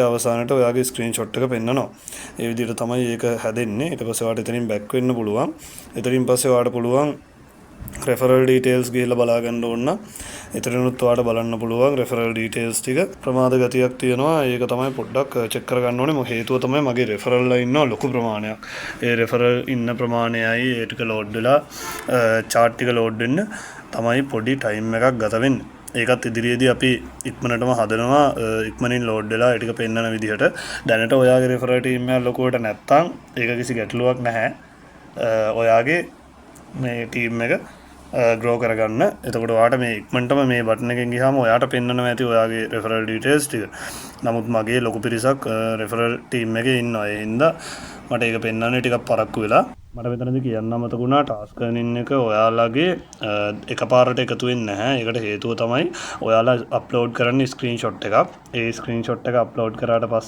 අවසානට ඔයාගේ ස්ක්‍රීන්ෂොට් එක පෙන්නනවා. ඒ විදිහට තමයි ඒක හැදෙන්නේ. ඊට පස්සේ ඔයාලට එතනින් බැක් වෙන්න පුළුවන්. එතනින් පස්සේ ඔයාලට පුළුවන් රෙෆරල් ඩීටේල්ස් ගිහිල්ලා බලා ගන්න ඕන නම් එතනනුත් ඔයාලට බලන්න පුළුවන් රෙෆරල් ඩීටේල්ස් ටික. ප්‍රමාද ගතියක් තියෙනවා. ඒක තමයි පොඩ්ඩක් චෙක් කරගන්න ඕනේ. මොකද හේතුව තමයි මගේ රෙෆරල් ලා ඉන්නවා ලොකු ප්‍රමාණයක්. ඒ රෙෆරල් ඉන්න ප්‍රමාණයයි ඒ ටික ලෝඩ් වෙලා chart ටික ලෝඩ් වෙන්න තමයි පොඩි ටයිම් එකක් ගත වෙන්නේ. ඒකත් ඉදිරියේදී අපි ඉක්මනටම හදනවා ඉක්මනින් ලෝඩ් වෙලා ඒ ටික පෙන්වන විදිහට. දැනට ඔයාගේ රෙෆරල් ටීම් එක ලොකුවට නැත්තම් ඒක කිසි ගැටලුවක් නැහැ. ඔයාගේ මේ ටීම් එක ග්‍රෝ කරගන්න. එතකොට ඔයාට මේ ඉක්මනටම මේ බටන් එකෙන් ගියාම ඔයාට පෙන්වනවා ඇති ඔයාගේ රෙෆරල් ඩීටේල්ස් ටික. නමුත් මගේ ලොකු පිරිසක් රෙෆරල් ටීම් එකේ ඉන්නවා. ඒ හින්දා මට ඒක පෙන්වන්නේ ටිකක් පරක්කු වෙලා. මට මෙතනදී කියන්න අමතක වුණා ටාස්ක් earning එක ඔයාලගේ එකපාරට එකතු වෙන්නේ නැහැ. ඒකට හේතුව තමයි ඔයාලා අප්ලෝඩ් කරන ස්ක්‍රීන්ෂොට් එකක්. ඒ ස්ක්‍රීන්ෂොට් එක අප්ලෝඩ් කරාට පස්සේ